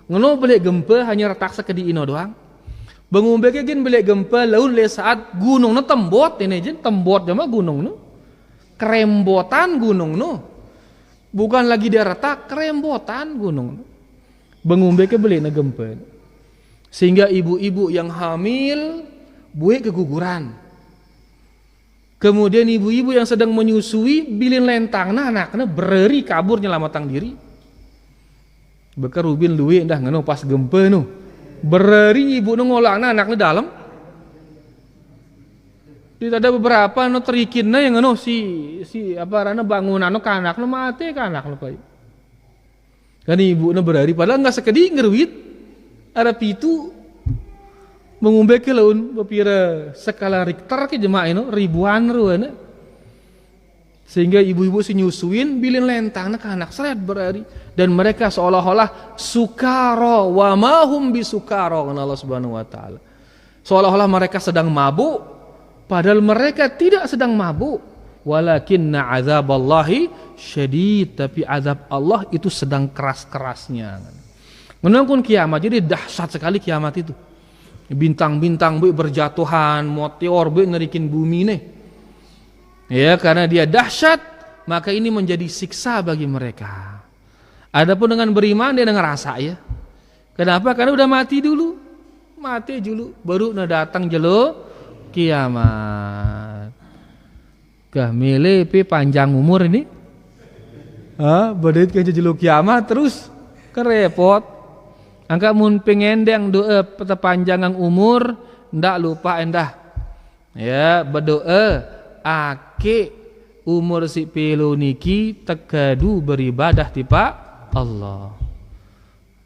ngono beli gempa hanya retak sekedi ino doang. Bengumbeke gin beli gempa laun le saat gunungna tembot ini jen tembot jama gunung kerembotan gunung bukan lagi dia retak, kerembotan gunung. Bengumbeke beli na gempa. Sehingga ibu-ibu yang hamil buik keguguran. Kemudian ibu-ibu yang sedang menyusui bilin lentangna anaknya bereri kabur nyelamatang diri. Bekerubin luwe dah ngono pas gempa bereri ibu ngolakna anaknya dalam. Tidak ada beberapa terikinna yang ngono si apa rana bangunan kanak mati kanak pai. Kan ibu bereri padahal enggak sekedi ngeruit ada pitu mengumbe ke laun bapira skala Richter ke jemaah ribuan ruana. Sehingga ibu-ibu si nyusuin bilin lentangna ke anak seret berari dan mereka seolah-olah sukara wa mahum bisukara kana Allah Subhanahu wa taala. Seolah-olah mereka sedang mabuk padahal mereka tidak sedang mabuk. Walakinna azaballahi syadid, tapi azab Allah itu sedang keras-kerasnya. Menunggu kiamat, jadi dahsyat sekali kiamat itu. Bintang-bintang berjatuhan, meteor ngerikin bumi nih. Ya, karena dia dahsyat, maka ini menjadi siksa bagi mereka. Adapun dengan beriman dia ngerasa ya. Kenapa? Karena udah mati dulu. Mati dulu baru datang jelo kiamat. Gah milih panjang umur ini. Badait ke jelo kiamat terus kerepot. Angka mun pengendeng doa perpanjangan umur ndak lupa endah. Ya, berdoa ake umur si pilu niki tegadu beribadah ti Pak Allah.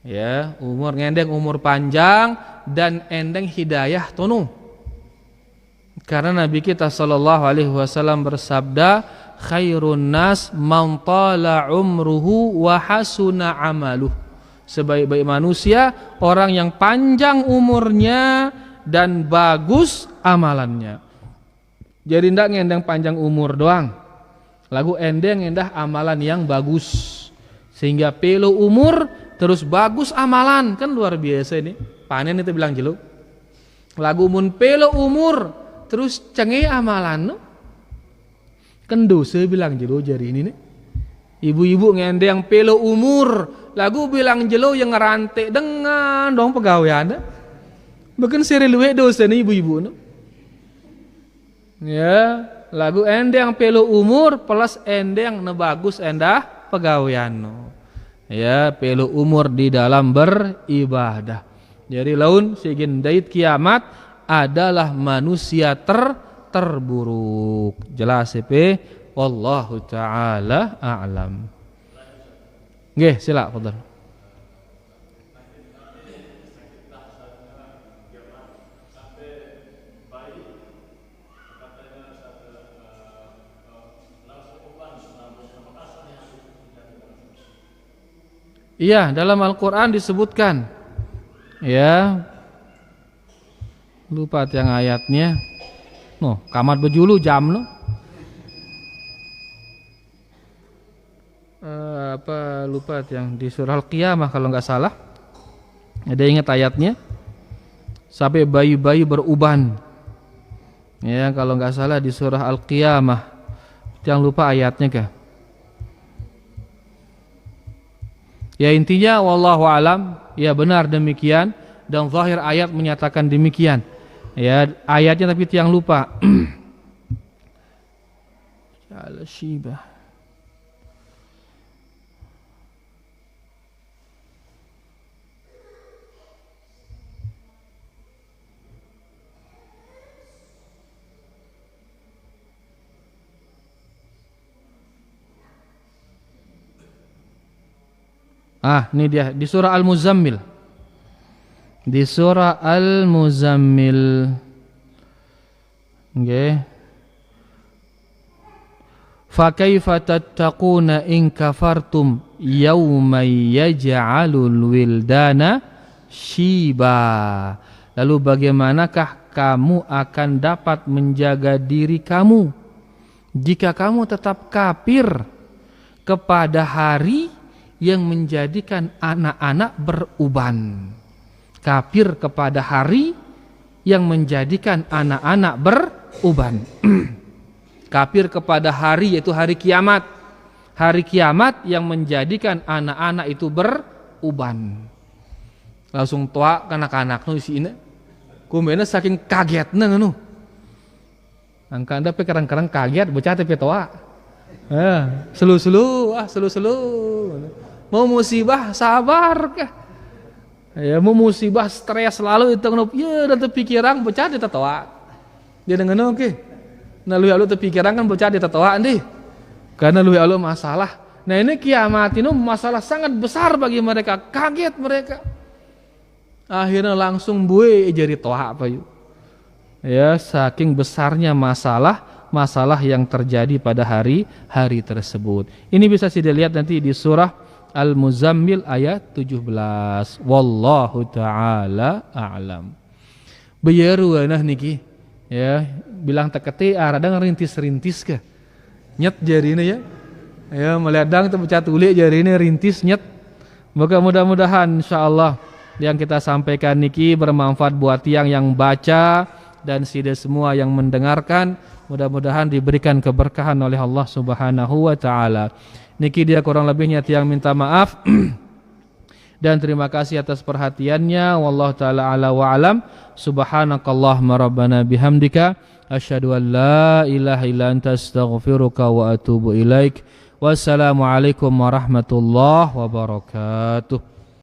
Ya, umur ngendeng umur panjang dan endeng hidayah tunu. Karena Nabi kita sallallahu alaihi wasallam bersabda, khairun nas man tala umruhu wa hasuna amaluh. Sebaik-baik manusia orang yang panjang umurnya dan bagus amalannya. Jadi ndak ngendeng panjang umur doang. Lagu endeng endah amalan yang bagus. Sehingga pelo umur terus bagus amalan, kan luar biasa ini. Panen itu bilang jelu. Lagu mun pelo umur terus cengeh amalan no. Kan dosa bilang jelu jari ini nih. Ibu-ibu ngendeng pelo umur, lagu bilang jelu yang ngerantai dengan dong pegawaian. Bahkan seri luwe dosa nih ibu-ibu no. Ya, lagu endeng pelo umur plus endeng ne bagus endah pegawaian no. Ya, pelo umur di dalam beribadah. Jadi laun sigin dait kiamat adalah manusia terburuk. Jelas CP, wallahu taala a'lam. Nggih, sila fadhal. Iya, dalam Al-Quran disebutkan. Ya, lupa yang ayatnya. No, kamat bejulu jam no. Apa lupa yang di surah Al-Qiyamah kalau nggak salah. Ada ingat ayatnya? Sampai bayi-bayi beruban. Ya, kalau nggak salah di surah Al-Qiyamah. Yang lupa ayatnya kah? Ya intinya wallahu alam, ya benar demikian dan zahir ayat menyatakan demikian. Ya ayatnya tapi tiang lupa. Al-Shibah. Ini dia di surah Al-Muzammil. Di surah Al-Muzammil. Nggih. Fa kaifa tattaquna in kafartum yawman yaj'alul wildana shiba. Lalu bagaimanakah kamu akan dapat menjaga diri kamu jika kamu tetap kafir kepada hari yang menjadikan anak-anak beruban. Kafir kepada hari yang menjadikan anak-anak beruban. Kafir kepada hari yaitu hari kiamat. Hari kiamat yang menjadikan anak-anak itu beruban. Langsung tua anak-anak nu isi ini. Kumena saking kagetna nu. Angkanda pe karang-karang kaget bocah teh tua. Selu-selu. Mau musibah sabar kah? Ya mau musibah stres selalu itu ngono ya dan terpikiran bocah di tatoa. Dia dengan oke. Nah lu terpikiran kan bocah di tatoa nih. Karena lu masalah. Nah ini kiamat ini masalah sangat besar bagi mereka, kaget mereka. Akhirnya langsung buih jadi toa apa yuk. Ya saking besarnya masalah yang terjadi pada hari tersebut. Ini bisa saya lihat nanti di surah Al-Muzammil ayat 17. Wallahu taala a'lam. Beyeru nah niki. Ya, bilang teketi radang rintis-rintis ke. Nyet jarina ya. Ya, meledang teu pecah tuli jarina rintis nyet. Maka mudah-mudahan insyaallah yang kita sampaikan niki bermanfaat buat yang baca dan sida semua yang mendengarkan. Mudah-mudahan diberikan keberkahan oleh Allah Subhanahu wa taala. Niki dia kurang lebihnya tiang minta maaf dan terima kasih atas perhatiannya. Wallahu taala ala wa alam. Subhanakallahumma rabbana bihamdika asyhadu an la ilaha illa anta astaghfiruka wa atubu ilaik. Wassalamualaikum warahmatullahi wabarakatuh.